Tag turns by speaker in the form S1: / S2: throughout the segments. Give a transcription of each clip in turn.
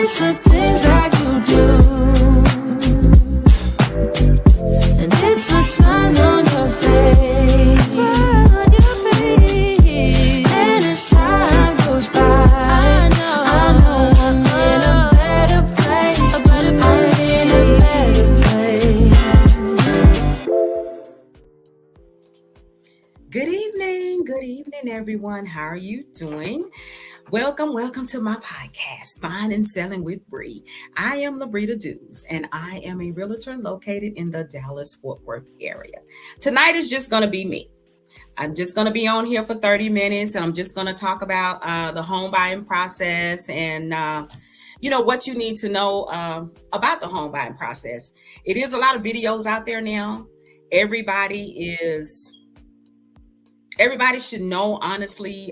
S1: it's the things that you do, and it's the smile on your face, and as time goes by, I know I'm in a better place, I'm in a better place.
S2: Good evening, everyone. How are you doing? Welcome to my podcast, Buying and Selling with Bree. I am Labrita, and I am a realtor located in the Dallas-Fort Worth area. Tonight is just going to be me. I'm just going to be on here for 30 minutes, and I'm just going to talk about the home buying process and what you need to know about the home buying process. It is a lot of videos out there now. Everybody should know, honestly,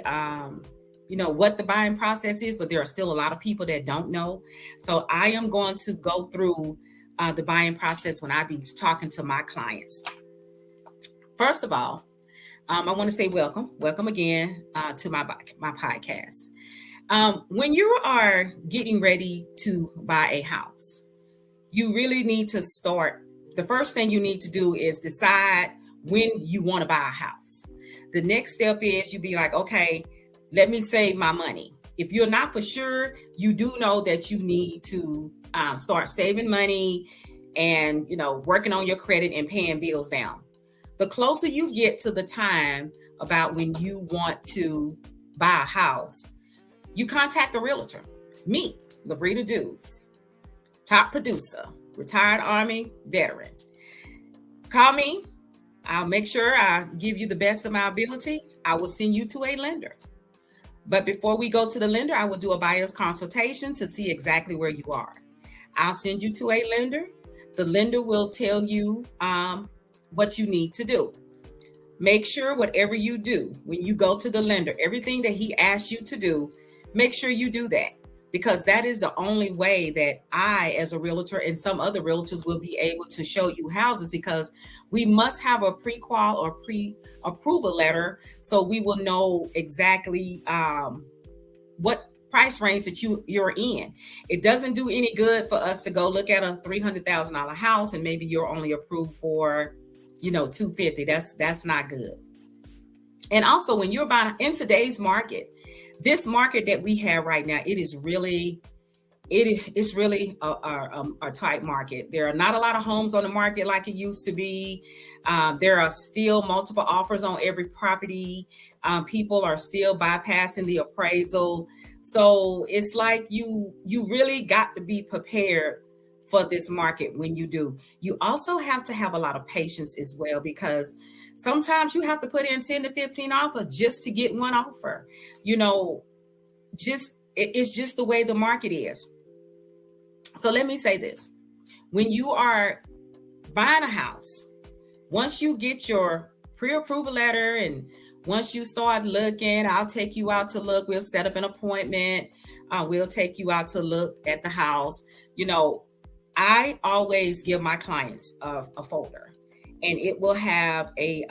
S2: what the buying process is, but there are still a lot of people that don't know. So I am going to go through the buying process when I be talking to my clients. First of all, I want to say welcome again to my podcast. When you are getting ready to buy a house, you really need to start. The first thing you need to do is decide when you want to buy a house. The next step is you be like, okay, let me save my money. If you're not for sure, you do know that you need to start saving money and, working on your credit and paying bills down. The closer you get to the time about when you want to buy a house, you contact the realtor. Me, Labrita Dews, top producer, retired Army veteran. Call me. I'll make sure I give you the best of my ability. I will send you to a lender. But before we go to the lender, I will do a buyer's consultation to see exactly where you are. I'll send you to a lender. The lender will tell you what you need to do. Make sure whatever you do, when you go to the lender, everything that he asks you to do, make sure you do that. Because that is the only way that I, as a realtor, and some other realtors will be able to show you houses, because we must have a pre-qual or pre-approval letter so we will know exactly what price range that you're in. It doesn't do any good for us to go look at a $300,000 house and maybe you're only approved for, $250,000. That's not good. And also, when you're buying in today's market, this market that we have right now, it's really a tight market. There are not a lot of homes on the market like it used to be. There are still multiple offers on every property. People are still bypassing the appraisal. So it's like you really got to be prepared for this market when you do. You also have to have a lot of patience as well, because sometimes you have to put in 10 to 15 offers just to get one offer. It's just the way the market is. So let me say this. When you are buying a house, once you get your pre-approval letter and once you start looking, I'll take you out to look. We'll set up an appointment. We'll take you out to look at the house. I always give my clients a folder, and it will have a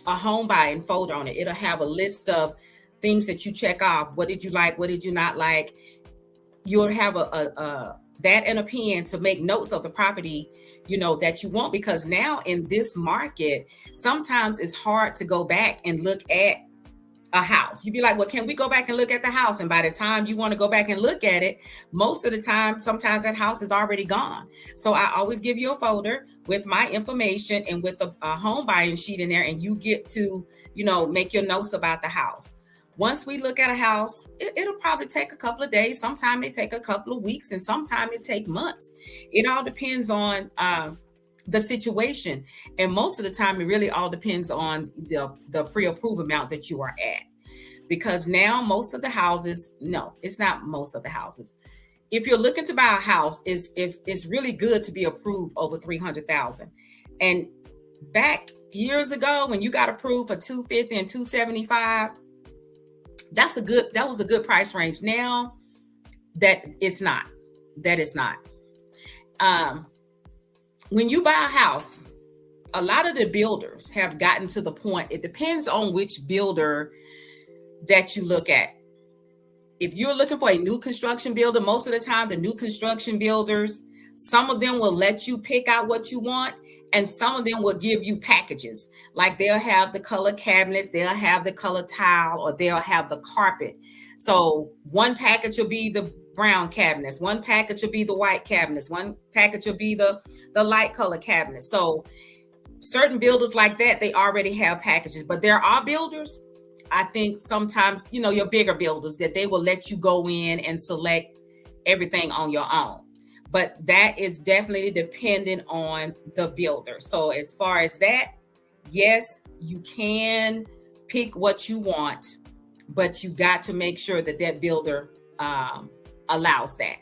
S2: home buying folder on it. It'll have a list of things that you check off. What did you like? What did you not like? You'll have a that and a pen to make notes of the property, that you want, because now in this market, sometimes it's hard to go back and look at a house. You'd be like, well, can we go back and look at the house? And by the time you want to go back and look at it, most of the time, sometimes that house is already gone. So I always give you a folder with my information and with a home buying sheet in there, and you get to, make your notes about the house. Once we look at a house, it'll probably take a couple of days. Sometimes it take a couple of weeks, and sometimes it take months. It all depends on the situation. And most of the time, it really all depends on the pre-approval amount that you are at. Because now most of the houses, no, it's not most of the houses. If you're looking to buy a house, it's really good to be approved over $300,000. And back years ago, when you got approved for $250,000 and $275,000, that was a good price range. Now that is not. When you buy a house, a lot of the builders have gotten to the point, it depends on which builder that you look at. if you're looking for a new construction builder, most of the time, the new construction builders, some of them will let you pick out what you want, and some of them will give you packages. Like they'll have the color cabinets, they'll have the color tile, or they'll have the carpet. So one package will be the brown cabinets, one package will be the white cabinets, one package will be the light color cabinets. So certain builders like that, they already have packages. But there are builders, I think sometimes, your bigger builders, that they will let you go in and select everything on your own. But that is definitely dependent on the builder. So as far as that, yes, you can pick what you want, but you got to make sure that that builder allows that.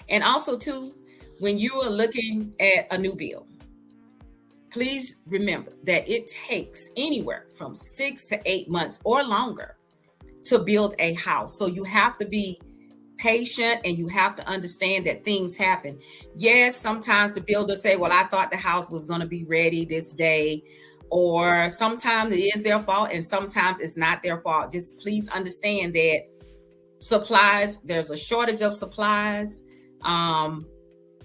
S2: And also too, when you are looking at a new build, please remember that it takes anywhere from 6 to 8 months or longer to build a house. So you have to be patient, and you have to understand that things happen. Yes, sometimes the builders say, well, I thought the house was going to be ready this day, or sometimes it is their fault and sometimes it's not their fault. Just please understand that supplies, there's a shortage of supplies.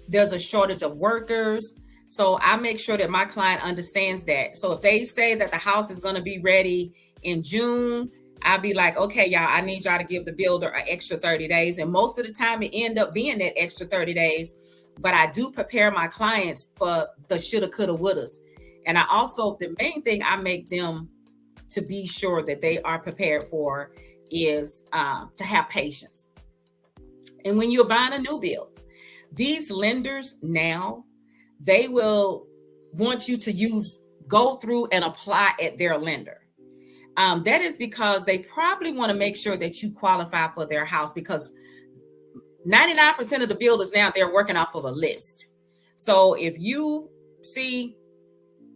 S2: There's a shortage of workers. So I make sure that my client understands that. So if they say that the house is going to be ready in June, I'll be like, okay, y'all, I need y'all to give the builder an extra 30 days. And most of the time it end up being that extra 30 days. But I do prepare my clients for the shoulda, coulda, wouldas. And I also, the main thing I make them to be sure that they are prepared for is to have patience. And when you're buying a new build, these lenders now, they will want you to go through and apply at their lender. That is because they probably want to make sure that you qualify for their house, because 99% of the builders now, they're working off of a list. So if you see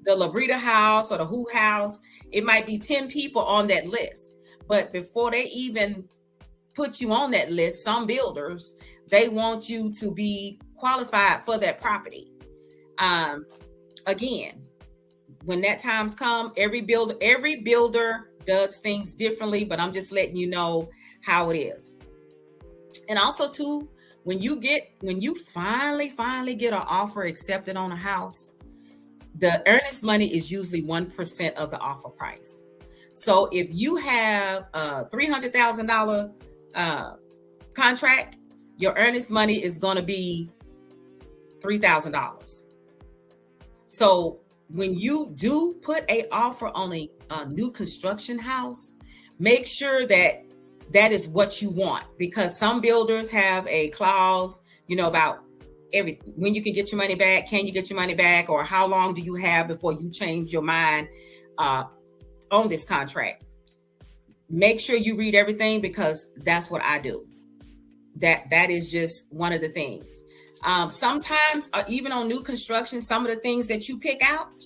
S2: the Labrita house or the Who house, it might be 10 people on that list. But before they even put you on that list, some builders, they want you to be qualified for that property. Again, when that time's come, every builder does things differently, but I'm just letting you know how it is. And also too, when you finally get an offer accepted on a house, the earnest money is usually 1% of the offer price. So if you have a $300,000 contract, your earnest money is going to be $3,000. So when you do put an offer on a new construction house, make sure that that is what you want, because some builders have a clause, about everything. When you can get your money back, can you get your money back, or how long do you have before you change your mind on this contract? Make sure you read everything, because that's what I do. That is just one of the things. Sometimes, even on new construction, some of the things that you pick out,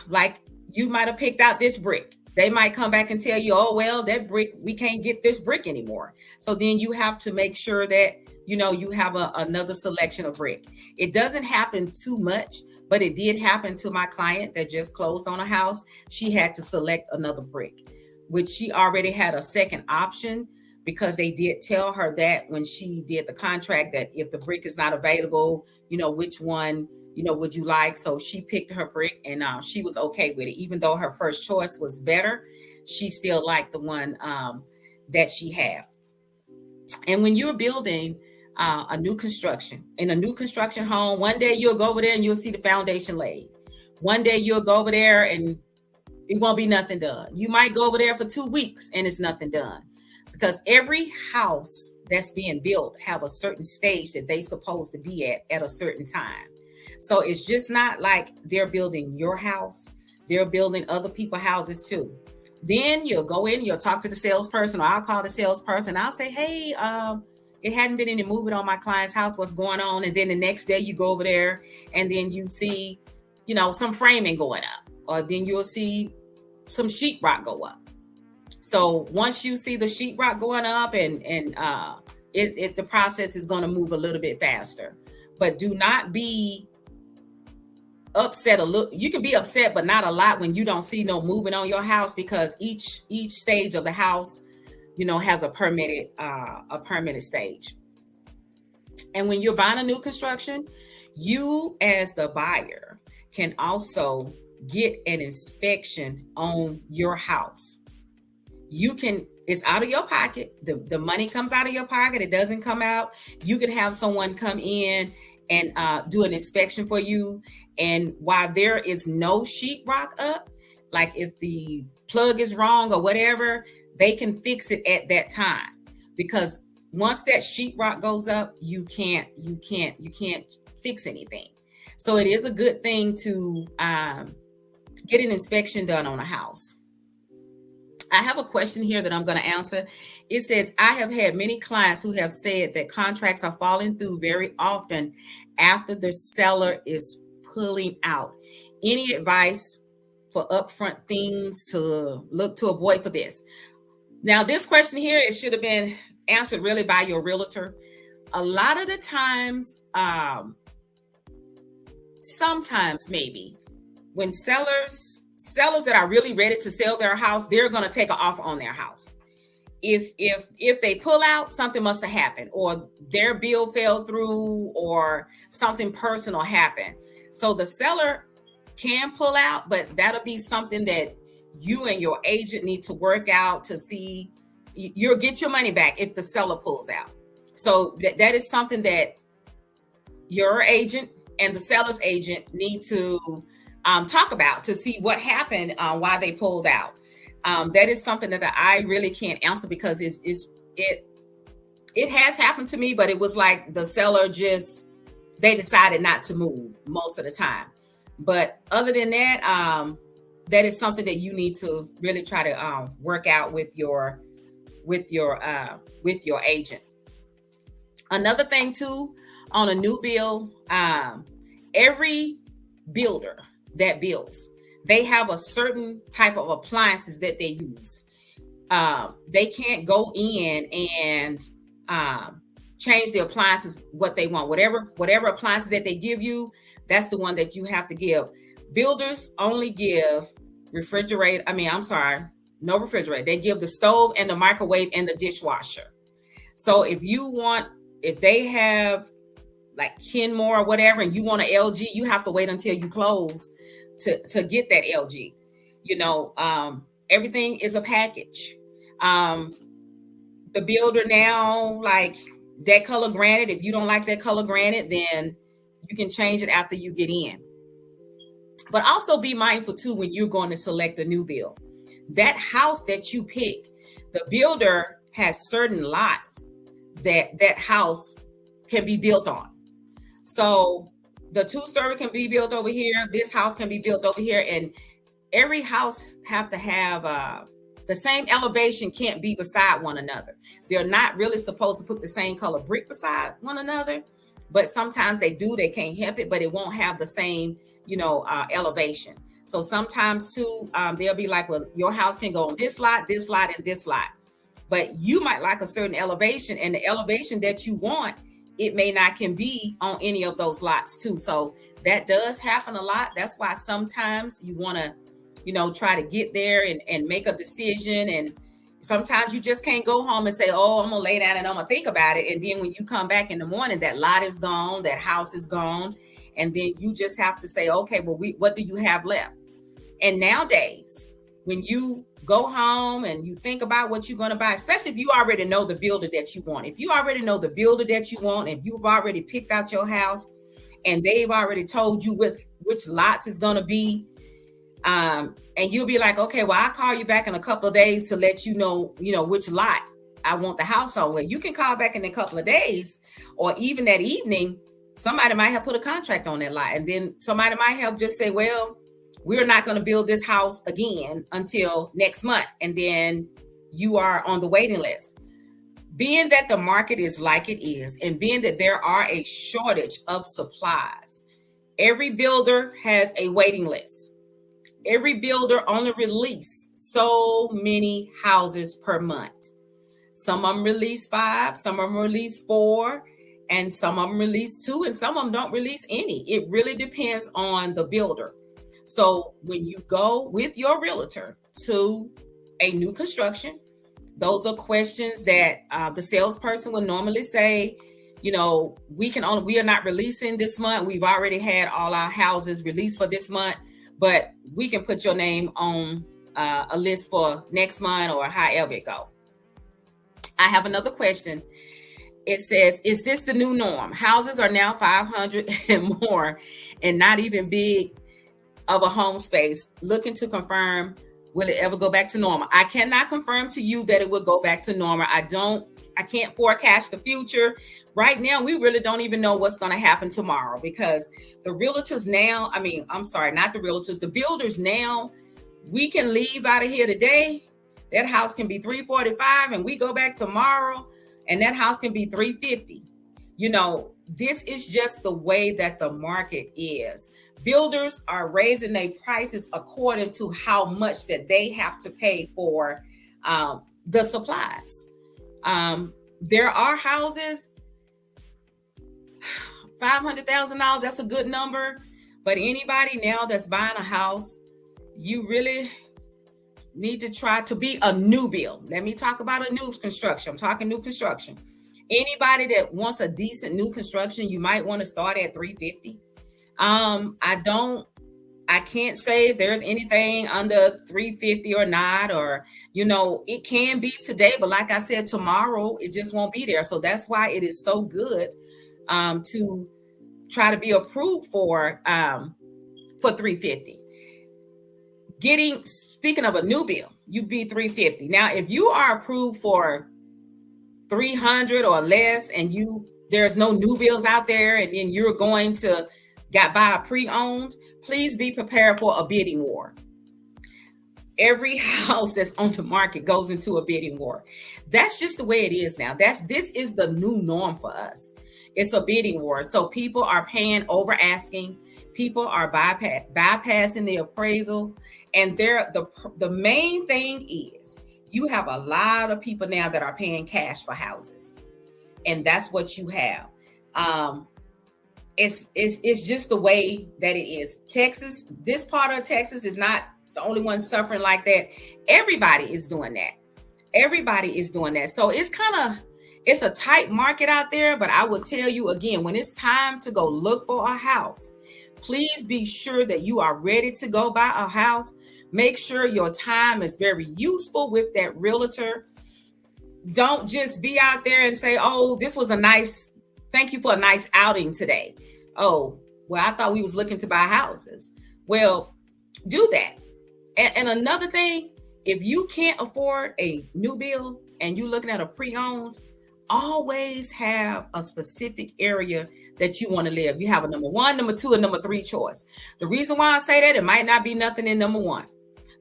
S2: like you might have picked out this brick. They might come back and tell you, oh, well, that brick, we can't get this brick anymore. So then you have to make sure that, you have another selection of brick. It doesn't happen too much, but it did happen to my client that just closed on a house. She had to select another brick, which she already had a second option, because they did tell her that when she did the contract, that if the brick is not available, which one, would you like? So she picked her brick, and she was okay with it. Even though her first choice was better, she still liked the one that she had. And when you're building a new construction home, one day you'll go over there and you'll see the foundation laid. One day you'll go over there and it won't be nothing done. You might go over there for 2 weeks and it's nothing done. Because every house that's being built have a certain stage that they supposed to be at a certain time. So it's just not like they're building your house. They're building other people's houses too. Then you'll go in, you'll talk to the salesperson, or I'll call the salesperson. I'll say, hey, it hadn't been any movement on my client's house. What's going on? And then the next day you go over there and then you see, some framing going up, or then you'll see some sheetrock go up. So once you see the sheetrock going up, and the process is going to move a little bit faster. But do not be upset a little. You can be upset, but not a lot, when you don't see no movement on your house, because each stage of the house, has a permitted stage. And when you're buying a new construction, you as the buyer can also get an inspection on your house. It's out of your pocket. The money comes out of your pocket. It doesn't come out. You can have someone come in and do an inspection for you. And while there is no sheetrock up, like if the plug is wrong or whatever, they can fix it at that time. Because once that sheetrock goes up, you can't fix anything. So it is a good thing to get an inspection done on a house. I have a question here that I'm going to answer. It says, I have had many clients who have said that contracts are falling through very often after the seller is pulling out. Any advice for upfront things to look to avoid for this? Now, this question here, it should have been answered really by your realtor. A lot of the times, sometimes maybe, when sellers that are really ready to sell their house, they're going to take an offer on their house. If they pull out, something must have happened, or their bill fell through, or something personal happened. So the seller can pull out, but that'll be something that you and your agent need to work out to see. You'll get your money back if the seller pulls out. So that is something that your agent and the seller's agent need to talk about to see what happened, why they pulled out. That is something that I really can't answer, because it has happened to me, but it was like the seller they decided not to move most of the time. But other than that, that is something that you need to really try to work out with your agent. Another thing too, on a new build, every builder that builds, they have a certain type of appliances that they use. They can't go in and change the appliances what they want. Whatever appliances that they give you, that's the one that you have to give. Builders only give no refrigerator. They give the stove and the microwave and the dishwasher. So if they have like Kenmore or whatever, and you want an LG, you have to wait until you close to get that LG. Everything is a package. The builder now, like that color granite, if you don't like that color granite, then you can change it after you get in. But also be mindful too, when you're going to select a new build, that house that you pick, the builder has certain lots that house can be built on. So the 2-story can be built over here. This house can be built over here. And every house have to have the same elevation, can't be beside one another. They're not really supposed to put the same color brick beside one another, but sometimes they do. They can't help it, but it won't have the same, elevation. So sometimes too, they'll be like, well, your house can go on this lot, and this lot. But you might like a certain elevation, and the elevation that you want, it may not can be on any of those lots too. So that does happen a lot. That's why sometimes you want to, try to get there and make a decision. And sometimes you just can't go home and say, oh, I'm going to lay down and I'm going to think about it. And then when you come back in the morning, that lot is gone, that house is gone. And then you just have to say, okay, well, what do you have left? And nowadays, when you go home and you think about what you're going to buy, especially if you already know the builder that you want, if you already know the builder that you want, and you've already picked out your house and they've already told you which lots is going to be, and you'll be like, okay, well, I'll call you back in a couple of days to let you know, which lot I want the house on. Well, you can call back in a couple of days, or even that evening, somebody might have put a contract on that lot. And then somebody might have just say, well, we're not going to build this house again until next month. And then you are on the waiting list. Being that the market is like it is, and being that there are a shortage of supplies, every builder has a waiting list. Every builder only release so many houses per month. Some of them release 5, some of them release 4, and some of them release 2, and some of them don't release any. It really depends on the builder. So when you go with your realtor to a new construction, Those are questions that the salesperson will normally say, we are not releasing this month. We've already had all our houses released for this month, but we can put your name on a list for next month or however it go. I have another question. It says, is this the new norm? Houses are now 500 and more and not even big of a home space. Looking to confirm, will it ever go back to normal? I cannot confirm to you that it will go back to normal. I can't forecast the future. Right now, we really don't even know what's going to happen tomorrow, because the realtors now, not the realtors, the builders now, we can leave out of here today. That house can be 345 and we go back tomorrow and that house can be 350. This is just the way that the market is. Builders are raising their prices according to how much that they have to pay for the supplies. There are houses, $500,000, that's a good number. But anybody now that's buying a house, you really need to try to be a new build. Let me talk about a new construction. I'm talking new construction. Anybody that wants a decent new construction, you might want to start at 350. I can't say if there's anything under 350 or not, or, it can be today, but like I said, tomorrow, it just won't be there. So that's why it is so good to try to be approved for 350. Speaking of a new bill, you be 350. Now, if you are approved for 300 or less and there's no new bills out there, and then you're going to buy a pre-owned, please be prepared for a bidding war. Every house that's on the market goes into a bidding war. That's just the way it is now. This is the new norm for us. It's a bidding war. So people are paying over asking. People are bypassing the appraisal. And the main thing is, you have a lot of people now that are paying cash for houses. And that's what you have. It's just the way that it is. Texas, this part of Texas is not the only one suffering like that. Everybody is doing that. Everybody is doing that. So it's a tight market out there, but I will tell you again, when it's time to go look for a house, please be sure that you are ready to go buy a house. Make sure your time is very useful with that realtor. Don't just be out there and say, oh, thank you for a nice outing today. Oh, well, I thought we was looking to buy houses. Well, do that. And another thing, if you can't afford a new build and you're looking at a pre-owned, always have a specific area that you want to live. You have a number 1, number 2, and number 3 choice. The reason why I say that, it might not be nothing in number 1.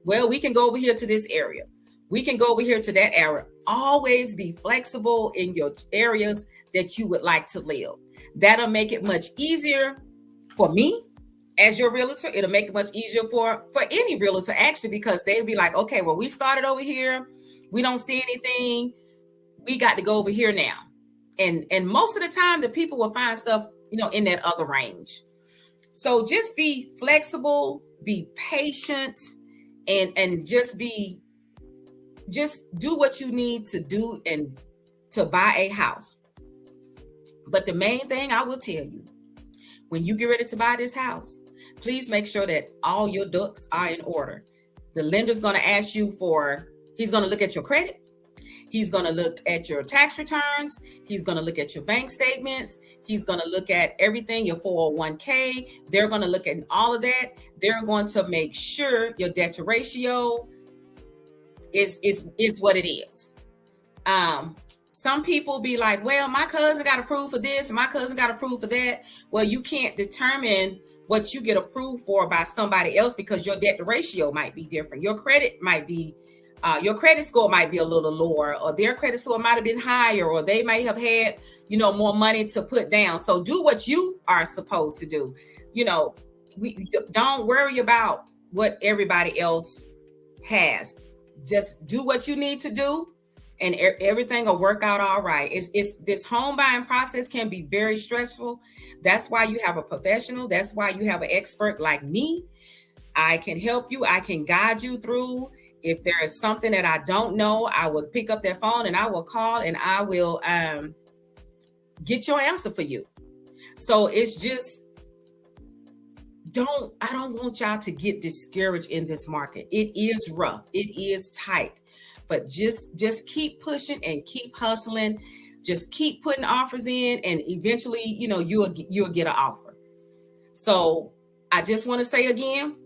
S2: Well, we can go over here to this area. We can go over here to that area. Always be flexible in your areas that you would like to live. That'll make it much easier for me as your realtor. It'll make it much easier for any realtor, actually, because they'll be like, okay, well, we started over here. We don't see anything. We got to go over here now. And most of the time, the people will find stuff, in that other range. So just be flexible, be patient, and just do what you need to do and to buy a house. But the main thing I will tell you, when you get ready to buy this house, please make sure that all your ducks are in order. The lender's going to ask you he's going to look at your credit. He's going to look at your tax returns. He's going to look at your bank statements. He's going to look at everything, your 401k. They're going to look at all of that. They're going to make sure your debt to ratio is what it is. Some people be like, well, my cousin got approved for this and my cousin got approved for that. Well, you can't determine what you get approved for by somebody else, because your debt to ratio might be different. Your credit might be your credit score might be a little lower, or their credit score might have been higher, or they may have had, more money to put down. So do what you are supposed to do. We don't worry about what everybody else has. Just do what you need to do, and everything will work out all right. It's this home buying process can be very stressful. That's why you have a professional. That's why you have an expert like me. I can help you. I can guide you through. If there is something that I don't know, I will pick up that phone and I will call and I will get your answer for you. So it's just, I don't want y'all to get discouraged in this market. It is rough. It is tight, but just keep pushing and keep hustling. Just keep putting offers in, and eventually, you'll get an offer. So I just want to say again,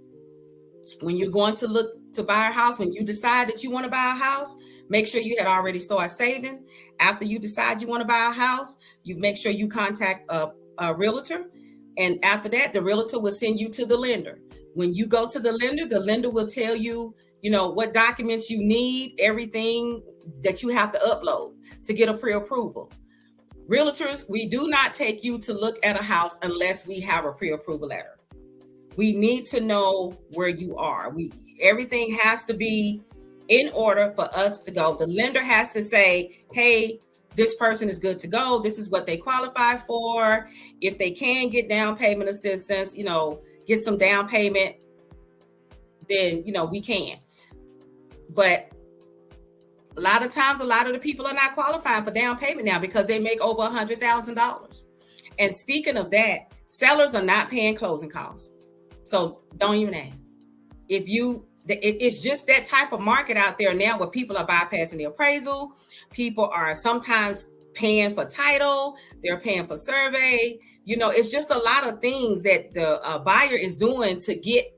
S2: when you're going to look to buy a house, when you decide that you want to buy a house, make sure you had already started saving. After you decide you want to buy a house, you make sure you contact a realtor. And after that, the realtor will send you to the lender. When you go to the lender will tell you, what documents you need, everything that you have to upload to get a pre-approval. Realtors, we do not take you to look at a house unless we have a pre-approval letter. We need to know where you are. Everything has to be in order for us to go. The lender has to say, hey, this person is good to go. This is what they qualify for. If they can get down payment assistance, get some down payment, then, we can. But a lot of times, a lot of the people are not qualifying for down payment now because they make over $100,000. And speaking of that, sellers are not paying closing costs. So don't even ask. It's just that type of market out there now where people are bypassing the appraisal. People are sometimes paying for title. They're paying for survey. It's just a lot of things that the buyer is doing to get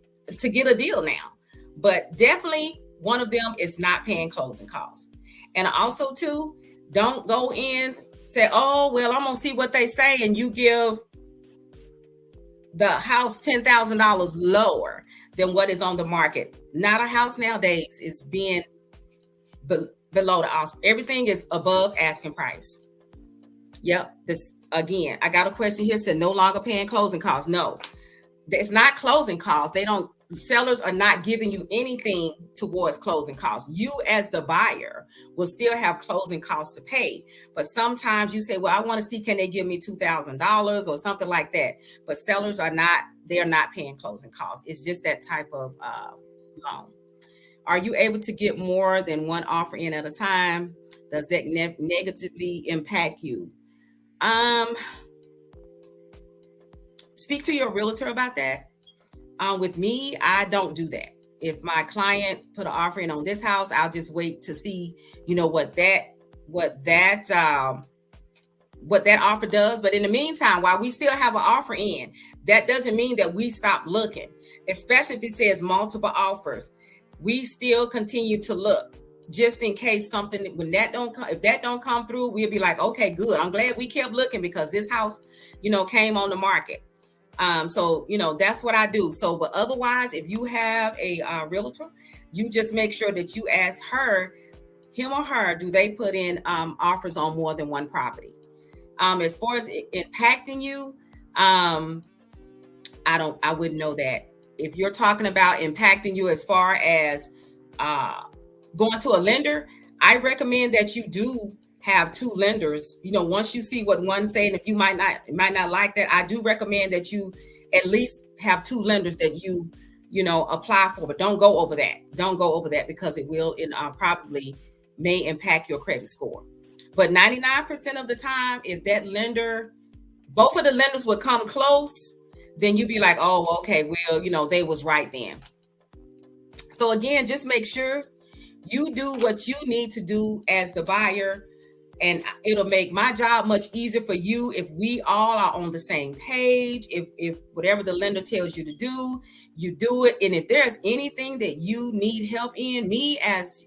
S2: a deal now. But definitely one of them is not paying closing costs. And also too, don't go in, say, oh, well, I'm going to see what they say. And you give the house $10,000 lower than what is on the market. Not a house nowadays is being below the house. Everything is above asking price. Yep. This again, I got a question here. Said no longer paying closing costs. No, it's not closing costs. Sellers are not giving you anything towards closing costs. You as the buyer will still have closing costs to pay. But sometimes you say, well, I want to see, can they give me $2,000 or something like that? But sellers they're not paying closing costs. It's just that type of loan. Are you able to get more than one offer in at a time? Does that negatively impact you? Speak to your realtor about that. With me, I don't do that. If my client put an offer in on this house, I'll just wait to see, what that offer does. But in the meantime, while we still have an offer in, that doesn't mean that we stop looking, especially if it says multiple offers. We still continue to look just in case something, if that don't come through, we'll be like, okay, good. I'm glad we kept looking because this house, came on the market. So, that's what I do. So, but otherwise, if you have a realtor, you just make sure that you ask him or her, do they put in offers on more than one property? As far as impacting you, I wouldn't know that. If you're talking about impacting you as far as going to a lender, I recommend that you do have two lenders. Once you see what one's saying, if you might not like that, I do recommend that you at least have two lenders that you apply for, but don't go over that because it will probably may impact your credit score. But 99% of the time, if that lender, both of the lenders would come close, then you'd be like, oh, okay, well, they was right then. So again, just make sure you do what you need to do as the buyer. And it'll make my job much easier for you if we all are on the same page. If whatever the lender tells you to do, you do it. And if there's anything that you need help in, me as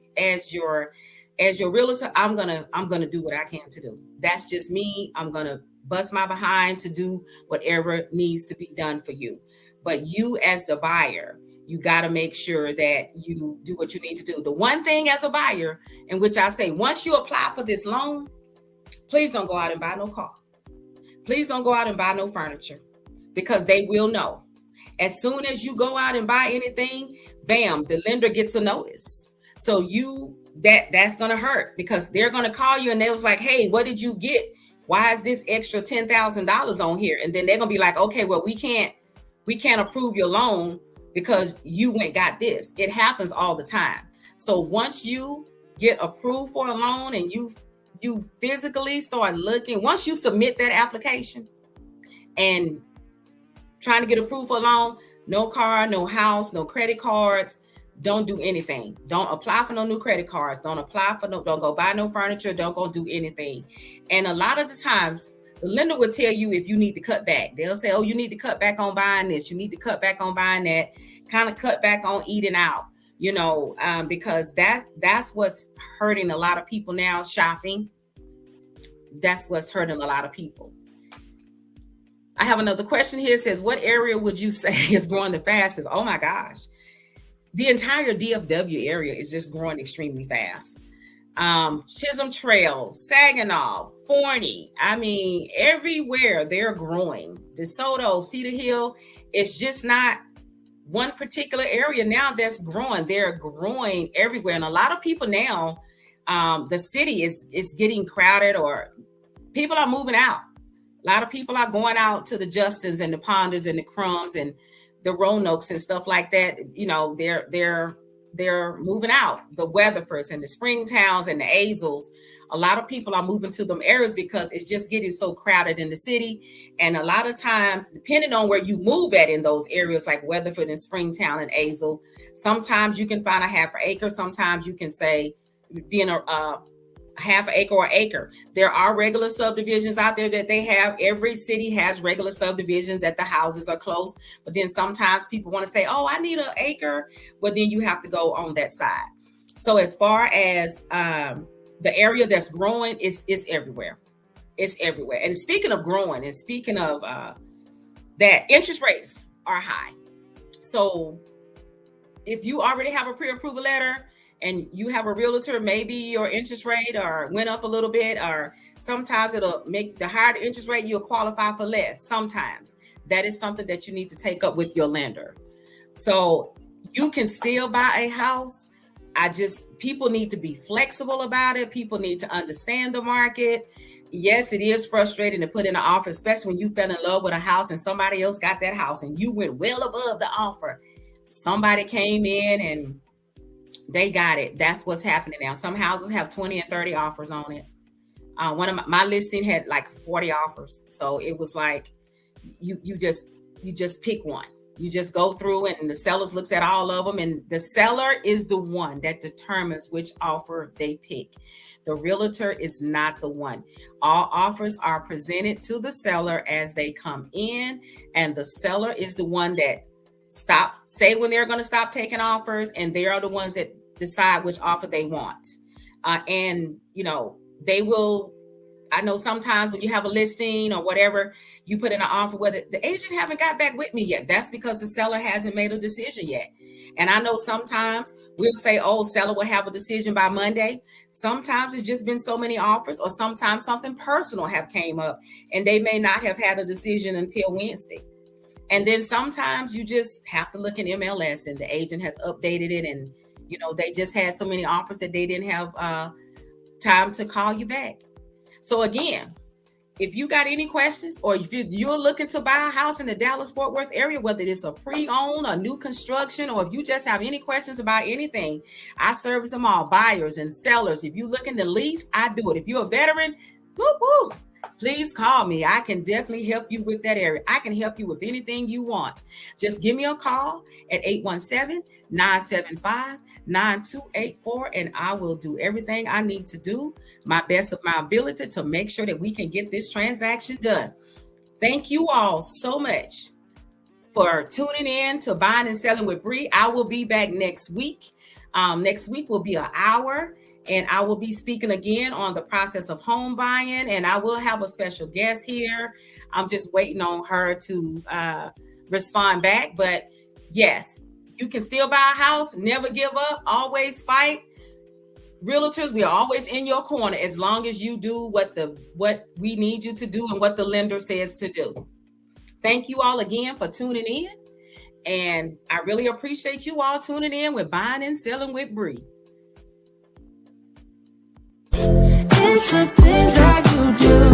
S2: your realtor, I'm gonna do what I can to do. That's just me. I'm gonna bust my behind to do whatever needs to be done for you. But you as the buyer, you got to make sure that you do what you need to do. The one thing as a buyer, in which I say, once you apply for this loan, please don't go out and buy no car. Please don't go out and buy no furniture, because they will know. As soon as you go out and buy anything, bam, the lender gets a notice. So that's going to hurt, because they're going to call you and they was like, hey, what did you get? Why is this extra $10,000 on here? And then they're going to be like, okay, well, we can't approve your loan because you went got this. It happens all the time. So once you get approved for a loan and you physically start looking, once you submit that application and trying to get approved for a loan, no car, no house, no credit cards, don't do anything. Don't apply for no new credit cards. Don't go buy no furniture. Don't go do anything. And a lot of the times, the lender will tell you if you need to cut back. They'll say, oh, you need to cut back on buying this. You need to cut back on buying that. Kind of cut back on eating out, because that's what's hurting a lot of people now, shopping. That's what's hurting a lot of people. I have another question here. It says, what area would you say is growing the fastest? Oh my gosh. The entire DFW area is just growing extremely fast. Chisholm Trail, Saginaw, Forney. I mean, everywhere they're growing. DeSoto, Cedar Hill, it's just not one particular area now that's growing. They're growing everywhere. And a lot of people now, the city is getting crowded, or people are moving out. A lot of people are going out to the Justins and the Ponders and the Crumbs and the Roanoke's and stuff like that. They're moving out. The Weatherfords and the Springtowns and the Azles. A lot of people are moving to them areas because it's just getting so crowded in the city. And a lot of times, depending on where you move at in those areas like Weatherford and Springtown and Azle, sometimes you can find a half an acre. Sometimes you can say being a half acre or acre. There are regular subdivisions out there that they have. Every city has regular subdivisions that the houses are close. But then sometimes people want to say, oh, I need an acre. Well, then you have to go on that side. So as far as the area that's growing, it's everywhere. It's everywhere. And speaking of growing, and speaking of that, interest rates are high. So if you already have a pre-approval letter, and you have a realtor, maybe your interest rate or went up a little bit, or sometimes it'll make the higher the interest rate, you'll qualify for less. Sometimes that is something that you need to take up with your lender. So you can still buy a house. People need to be flexible about it. People need to understand the market. Yes, it is frustrating to put in an offer, especially when you fell in love with a house and somebody else got that house and you went well above the offer. Somebody came in and they got it. That's what's happening now. Some houses have 20 and 30 offers on it. One of my listing had like 40 offers. So it was like, you just pick one. You just go through and the sellers looks at all of them, and the seller is the one that determines which offer they pick. The realtor is not the one. All offers are presented to the seller as they come in, and the seller is the one that say when they're going to stop taking offers, and they are the ones that decide which offer they want. They will. I know sometimes when you have a listing or whatever, you put in an offer where the agent haven't got back with me yet. That's because the seller hasn't made a decision yet. And I know sometimes we'll say, oh, seller will have a decision by Monday. Sometimes it's just been so many offers, or sometimes something personal have came up and they may not have had a decision until Wednesday. And then sometimes you just have to look in MLS and the agent has updated it, and they just had so many offers that they didn't have time to call you back. So again, if you got any questions, or if you're looking to buy a house in the Dallas-Fort Worth area, whether it's a pre-owned or new construction, or if you just have any questions about anything, I service them all, buyers and sellers. If you're looking to lease, I do it. If you're a veteran, whoop, please call me. I can definitely help you with that area. I can help you with anything you want. Just give me a call at 817-975-9284, and I will do everything I need to do, my best of my ability, to make sure that we can get this transaction done. Thank you all so much for tuning in to Buying and Selling with Bree. I will be back next week. Next week will be an hour. And I will be speaking again on the process of home buying. And I will have a special guest here. I'm just waiting on her to respond back. But yes, you can still buy a house. Never give up. Always fight. Realtors, we are always in your corner as long as you do what we need you to do and what the lender says to do. Thank you all again for tuning in. And I really appreciate you all tuning in with Buying and Selling with Bree.
S1: It's the things that you do.